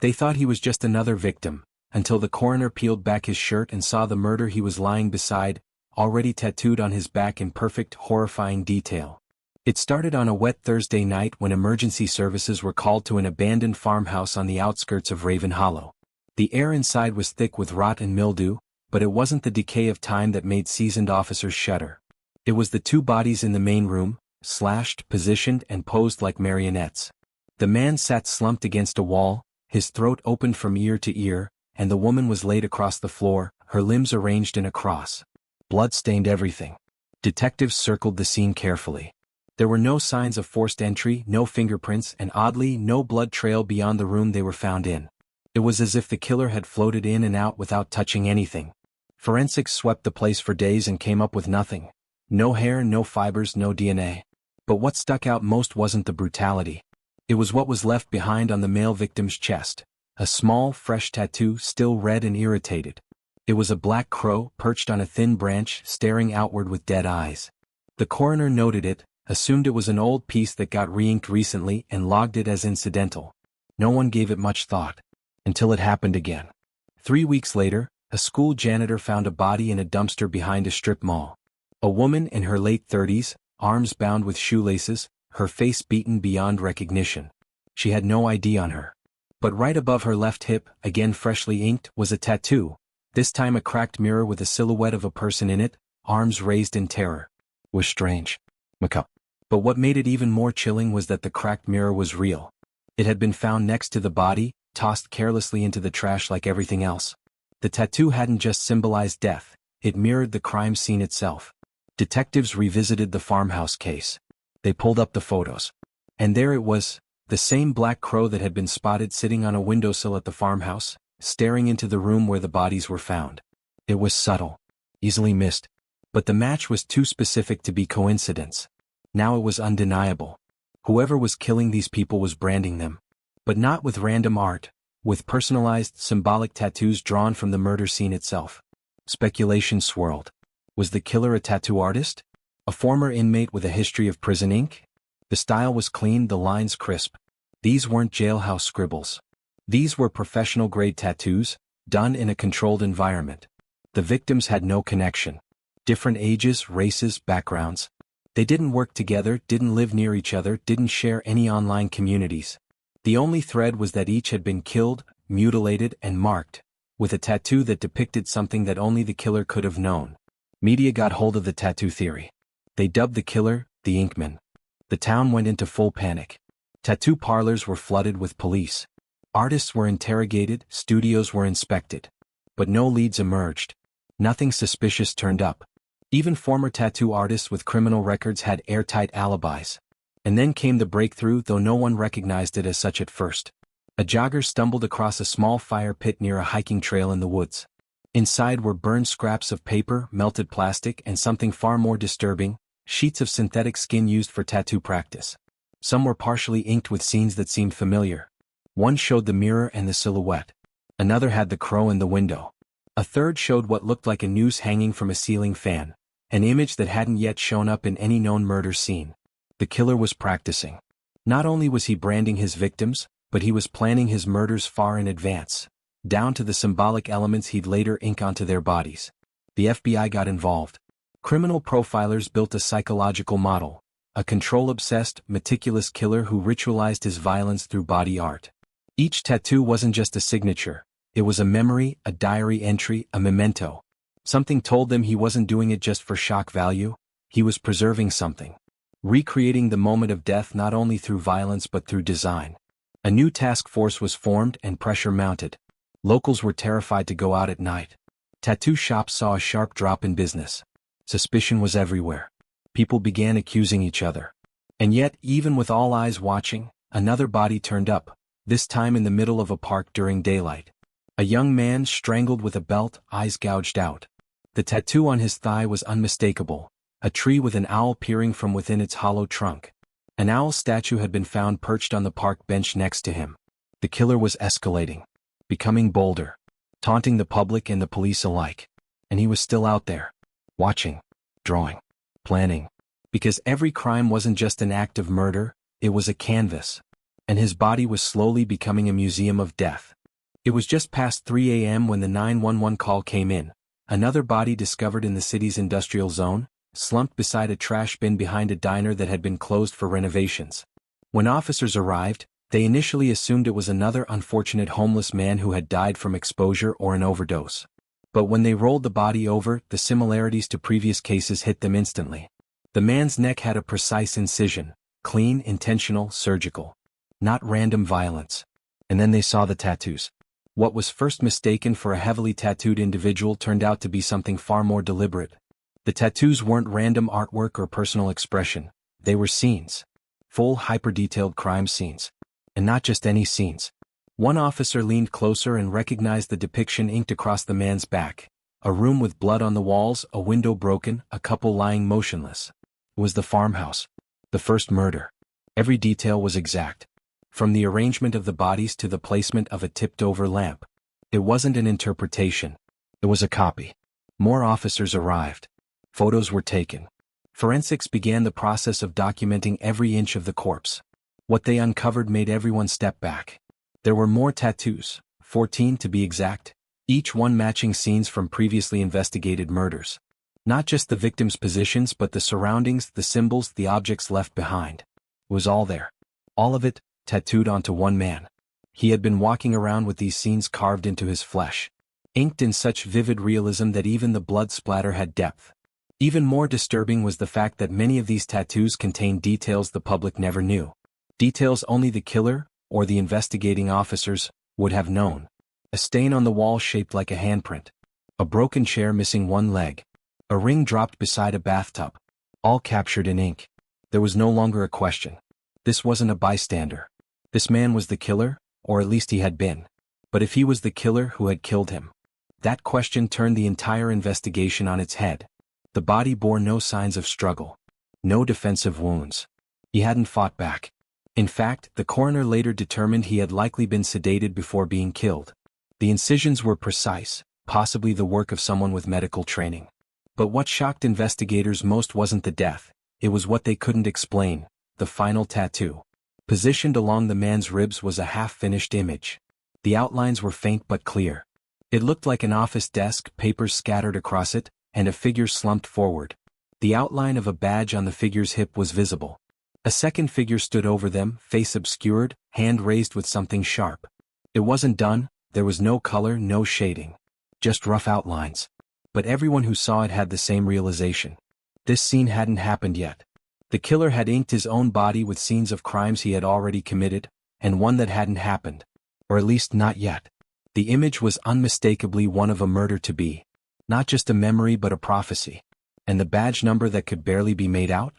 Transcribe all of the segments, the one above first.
They thought he was just another victim, until the coroner peeled back his shirt and saw the murder he was lying beside, already tattooed on his back in perfect, horrifying detail. It started on a wet Thursday night when emergency services were called to an abandoned farmhouse on the outskirts of Raven Hollow. The air inside was thick with rot and mildew, but it wasn't the decay of time that made seasoned officers shudder. It was the two bodies in the main room, slashed, positioned, and posed like marionettes. The man sat slumped against a wall, his throat opened from ear to ear, and the woman was laid across the floor, her limbs arranged in a cross. Blood stained everything. Detectives circled the scene carefully. There were no signs of forced entry, no fingerprints, and oddly, no blood trail beyond the room they were found in. It was as if the killer had floated in and out without touching anything. Forensics swept the place for days and came up with nothing. No hair, no fibers, no DNA. But what stuck out most wasn't the brutality. It was what was left behind on the male victim's chest. A small, fresh tattoo, still red and irritated. It was a black crow perched on a thin branch, staring outward with dead eyes. The coroner noted it, assumed it was an old piece that got re-inked recently, and logged it as incidental. No one gave it much thought. Until it happened again. 3 weeks later, a school janitor found a body in a dumpster behind a strip mall. A woman in her late 30s, arms bound with shoelaces, her face beaten beyond recognition. She had no ID on her. But right above her left hip, again freshly inked, was a tattoo, this time a cracked mirror with a silhouette of a person in it, arms raised in terror. It was strange. Macabre. But what made it even more chilling was that the cracked mirror was real. It had been found next to the body, tossed carelessly into the trash like everything else. The tattoo hadn't just symbolized death, it mirrored the crime scene itself. Detectives revisited the farmhouse case. They pulled up the photos. And there it was, the same black crow that had been spotted sitting on a windowsill at the farmhouse, staring into the room where the bodies were found. It was subtle, easily missed. But the match was too specific to be coincidence. Now it was undeniable. Whoever was killing these people was branding them. But not with random art, with personalized, symbolic tattoos drawn from the murder scene itself. Speculation swirled. Was the killer a tattoo artist? A former inmate with a history of prison ink? The style was clean, the lines crisp. These weren't jailhouse scribbles. These were professional-grade tattoos, done in a controlled environment. The victims had no connection. Different ages, races, backgrounds. They didn't work together, didn't live near each other, didn't share any online communities. The only thread was that each had been killed, mutilated, and marked, with a tattoo that depicted something that only the killer could have known. Media got hold of the tattoo theory. They dubbed the killer, the Inkman. The town went into full panic. Tattoo parlors were flooded with police. Artists were interrogated, studios were inspected. But no leads emerged. Nothing suspicious turned up. Even former tattoo artists with criminal records had airtight alibis. And then came the breakthrough, though no one recognized it as such at first. A jogger stumbled across a small fire pit near a hiking trail in the woods. Inside were burned scraps of paper, melted plastic, and something far more disturbing, sheets of synthetic skin used for tattoo practice. Some were partially inked with scenes that seemed familiar. One showed the mirror and the silhouette. Another had the crow in the window. A third showed what looked like a noose hanging from a ceiling fan, an image that hadn't yet shown up in any known murder scene. The killer was practicing. Not only was he branding his victims, but he was planning his murders far in advance, down to the symbolic elements he'd later ink onto their bodies. The FBI got involved. Criminal profilers built a psychological model, a control-obsessed, meticulous killer who ritualized his violence through body art. Each tattoo wasn't just a signature, it was a memory, a diary entry, a memento. Something told them he wasn't doing it just for shock value, he was preserving something. Recreating the moment of death not only through violence but through design. A new task force was formed and pressure mounted. Locals were terrified to go out at night. Tattoo shops saw a sharp drop in business. Suspicion was everywhere. People began accusing each other. And yet, even with all eyes watching, another body turned up, this time in the middle of a park during daylight. A young man strangled with a belt, eyes gouged out. The tattoo on his thigh was unmistakable, a tree with an owl peering from within its hollow trunk. An owl statue had been found perched on the park bench next to him. The killer was escalating, becoming bolder, taunting the public and the police alike. And he was still out there, watching, drawing, planning. Because every crime wasn't just an act of murder, it was a canvas. and his body was slowly becoming a museum of death. It was just past 3 a.m. when the 911 call came in. Another body discovered in the city's industrial zone, slumped beside a trash bin behind a diner that had been closed for renovations. When officers arrived, they initially assumed it was another unfortunate homeless man who had died from exposure or an overdose. But when they rolled the body over, the similarities to previous cases hit them instantly. The man's neck had a precise incision, clean, intentional, surgical. Not random violence. And then they saw the tattoos. What was first mistaken for a heavily tattooed individual turned out to be something far more deliberate. The tattoos weren't random artwork or personal expression, they were scenes. Full, hyper-detailed crime scenes. And not just any scenes. One officer leaned closer and recognized the depiction inked across the man's back. A room with blood on the walls, a window broken, a couple lying motionless. It was the farmhouse. The first murder. Every detail was exact. From the arrangement of the bodies to the placement of a tipped-over lamp. It wasn't an interpretation. It was a copy. More officers arrived. Photos were taken. Forensics began the process of documenting every inch of the corpse. What they uncovered made everyone step back. There were more tattoos, 14 to be exact, each one matching scenes from previously investigated murders. Not just the victim's positions but the surroundings, the symbols, the objects left behind. It was all there. All of it, tattooed onto one man. He had been walking around with these scenes carved into his flesh. Inked in such vivid realism that even the blood splatter had depth. Even more disturbing was the fact that many of these tattoos contained details the public never knew. Details only the killer, or the investigating officers, would have known. A stain on the wall shaped like a handprint. A broken chair missing one leg. A ring dropped beside a bathtub. All captured in ink. There was no longer a question. This wasn't a bystander. This man was the killer, or at least he had been. But if he was the killer who had killed him? That question turned the entire investigation on its head. The body bore no signs of struggle. No defensive wounds. He hadn't fought back. In fact, the coroner later determined he had likely been sedated before being killed. The incisions were precise, possibly the work of someone with medical training. But what shocked investigators most wasn't the death, it was what they couldn't explain, the final tattoo. Positioned along the man's ribs was a half-finished image. The outlines were faint but clear. It looked like an office desk, papers scattered across it, and a figure slumped forward. The outline of a badge on the figure's hip was visible. A second figure stood over them, face obscured, hand raised with something sharp. It wasn't done, there was no color, no shading. Just rough outlines. But everyone who saw it had the same realization. This scene hadn't happened yet. The killer had inked his own body with scenes of crimes he had already committed, and one that hadn't happened. Or at least not yet. The image was unmistakably one of a murder-to-be. Not just a memory but a prophecy. And the badge number that could barely be made out?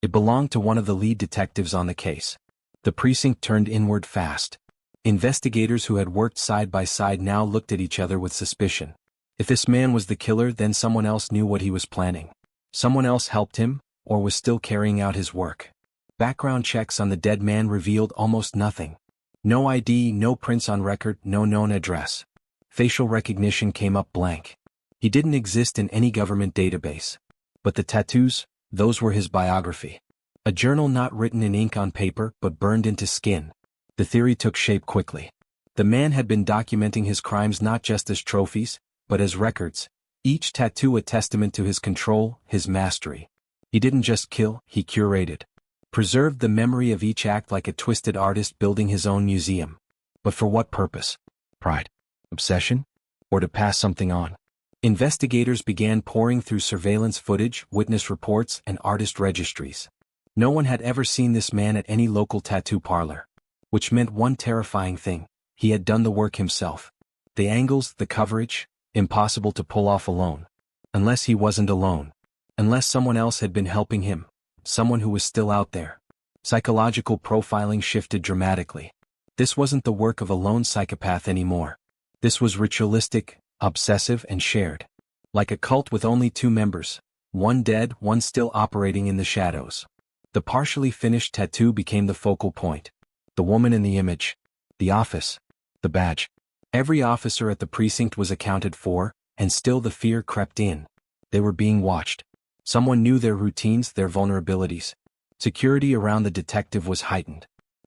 It belonged to one of the lead detectives on the case. The precinct turned inward fast. Investigators who had worked side by side now looked at each other with suspicion. If this man was the killer, then someone else knew what he was planning. Someone else helped him, or was still carrying out his work. Background checks on the dead man revealed almost nothing. No ID, no prints on record, no known address. Facial recognition came up blank. He didn't exist in any government database. But the tattoos, those were his biography. A journal not written in ink on paper but burned into skin. The theory took shape quickly. The man had been documenting his crimes not just as trophies, but as records. Each tattoo a testament to his control, his mastery. He didn't just kill, he curated. Preserved the memory of each act like a twisted artist building his own museum. But for what purpose? Pride? Obsession? Or to pass something on? Investigators began poring through surveillance footage, witness reports, and artist registries. No one had ever seen this man at any local tattoo parlor. Which meant one terrifying thing: he had done the work himself. The angles, the coverage, impossible to pull off alone. Unless he wasn't alone. Unless someone else had been helping him. Someone who was still out there. Psychological profiling shifted dramatically. This wasn't the work of a lone psychopath anymore. This was ritualistic, obsessive, and shared. Like a cult with only two members, one dead, one still operating in the shadows. The partially finished tattoo became the focal point. The woman in the image. The office. The badge. Every officer at the precinct was accounted for, and still the fear crept in. They were being watched. Someone knew their routines, their vulnerabilities. Security around the detective was heightened.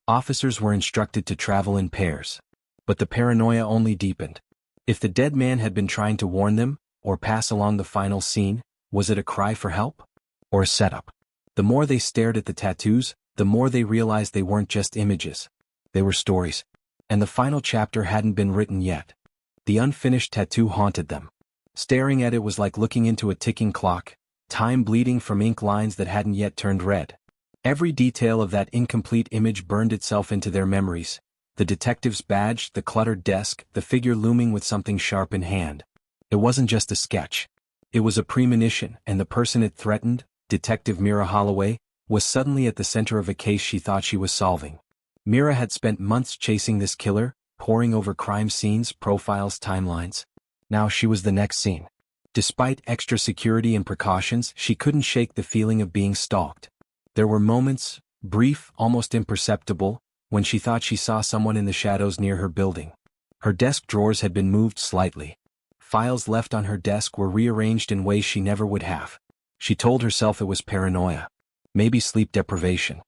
Officers were instructed to travel in pairs. But the paranoia only deepened. If the dead man had been trying to warn them, or pass along the final scene, was it a cry for help? Or a setup? The more they stared at the tattoos, the more they realized they weren't just images. They were stories. And the final chapter hadn't been written yet. The unfinished tattoo haunted them. Staring at it was like looking into a ticking clock, time bleeding from ink lines that hadn't yet turned red. Every detail of that incomplete image burned itself into their memories. The detective's badge, the cluttered desk, the figure looming with something sharp in hand. It wasn't just a sketch. It was a premonition, and the person it threatened, Detective Mira Holloway, was suddenly at the center of a case she thought she was solving. Mira had spent months chasing this killer, poring over crime scenes, profiles, timelines. Now she was the next scene. Despite extra security and precautions, she couldn't shake the feeling of being stalked. There were moments, brief, almost imperceptible, when she thought she saw someone in the shadows near her building. Her desk drawers had been moved slightly. Files left on her desk were rearranged in ways she never would have. She told herself it was paranoia. Maybe sleep deprivation.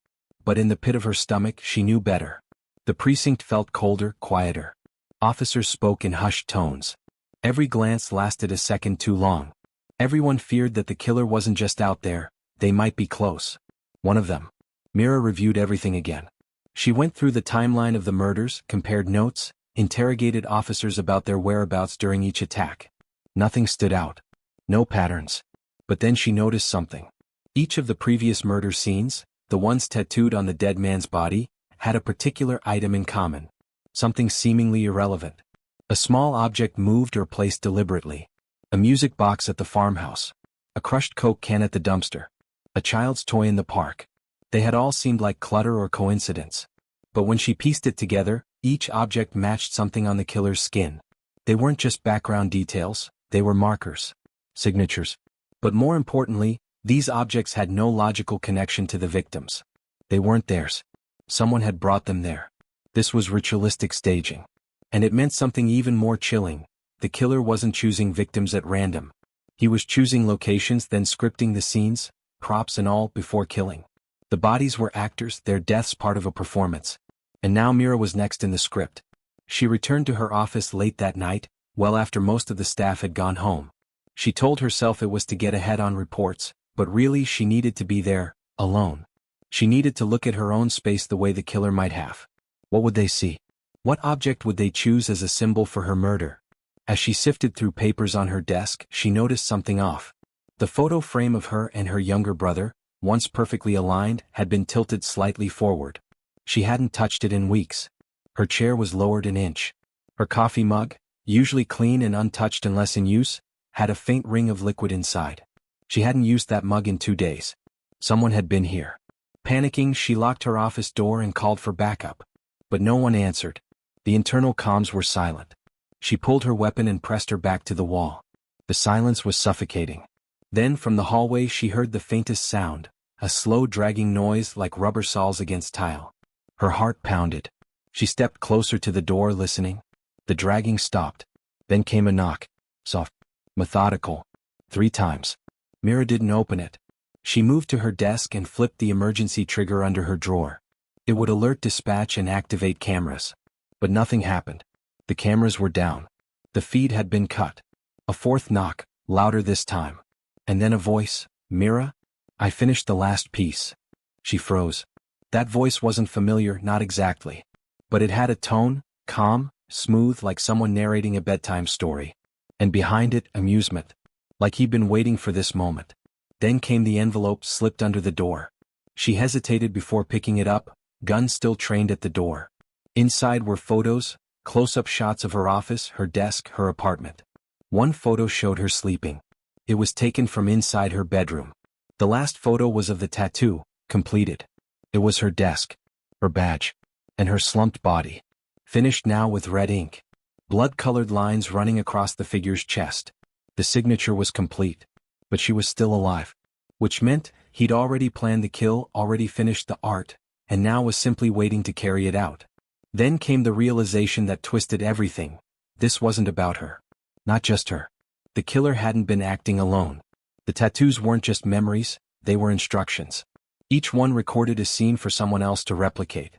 But in the pit of her stomach, she knew better. The precinct felt colder, quieter. Officers spoke in hushed tones. Every glance lasted a second too long. Everyone feared that the killer wasn't just out there, they might be close. One of them. Mira reviewed everything again. She went through the timeline of the murders, compared notes, interrogated officers about their whereabouts during each attack. Nothing stood out. No patterns. But then she noticed something. Each of the previous murder scenes, the ones tattooed on the dead man's body, had a particular item in common. Something seemingly irrelevant. A small object moved or placed deliberately. A music box at the farmhouse. A crushed Coke can at the dumpster. A child's toy in the park. They had all seemed like clutter or coincidence. But when she pieced it together, each object matched something on the killer's skin. They weren't just background details, they were markers. Signatures. But more importantly, these objects had no logical connection to the victims. They weren't theirs. Someone had brought them there. This was ritualistic staging. And it meant something even more chilling. The killer wasn't choosing victims at random. He was choosing locations, then scripting the scenes, props and all, before killing. The bodies were actors, their deaths part of a performance. And now Mira was next in the script. She returned to her office late that night, well after most of the staff had gone home. She told herself it was to get ahead on reports, but really she needed to be there, alone. She needed to look at her own space the way the killer might have. What would they see? What object would they choose as a symbol for her murder? As she sifted through papers on her desk, she noticed something off. The photo frame of her and her younger brother, once perfectly aligned, had been tilted slightly forward. She hadn't touched it in weeks. Her chair was lowered an inch. Her coffee mug, usually clean and untouched unless in use, had a faint ring of liquid inside. She hadn't used that mug in 2 days. Someone had been here. Panicking, she locked her office door and called for backup. But no one answered. The internal comms were silent. She pulled her weapon and pressed her back to the wall. The silence was suffocating. Then from the hallway she heard the faintest sound, a slow dragging noise like rubber soles against tile. Her heart pounded. She stepped closer to the door, listening. The dragging stopped. Then came a knock. Soft. Methodical. 3 times. Mira didn't open it. She moved to her desk and flipped the emergency trigger under her drawer. It would alert dispatch and activate cameras. But nothing happened. The cameras were down. The feed had been cut. A 4th knock, louder this time. And then a voice. Mira? I finished the last piece. She froze. That voice wasn't familiar, not exactly. But it had a tone, calm, smooth, like someone narrating a bedtime story. And behind it, amusement. Like he'd been waiting for this moment. Then came the envelope slipped under the door. She hesitated before picking it up, gun still trained at the door. Inside were photos, close-up shots of her office, her desk, her apartment. One photo showed her sleeping. It was taken from inside her bedroom. The last photo was of the tattoo, completed. It was her desk, her badge, and her slumped body. Finished now with red ink. Blood-colored lines running across the figure's chest. The signature was complete. But she was still alive. Which meant he'd already planned the kill, already finished the art, and now was simply waiting to carry it out. Then came the realization that twisted everything. This wasn't about her. Not just her. The killer hadn't been acting alone. The tattoos weren't just memories, they were instructions. Each one recorded a scene for someone else to replicate.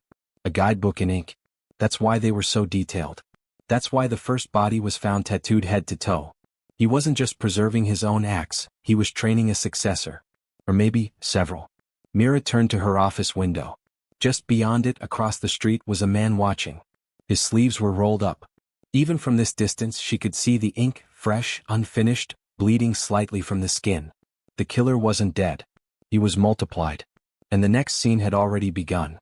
A guidebook in ink. That's why they were so detailed. That's why the first body was found tattooed head to toe. He wasn't just preserving his own axe, he was training a successor. Or maybe, several. Mira turned to her office window. Just beyond it, across the street, was a man watching. His sleeves were rolled up. Even from this distance she could see the ink, fresh, unfinished, bleeding slightly from the skin. The killer wasn't dead. He was multiplied. And the next scene had already begun.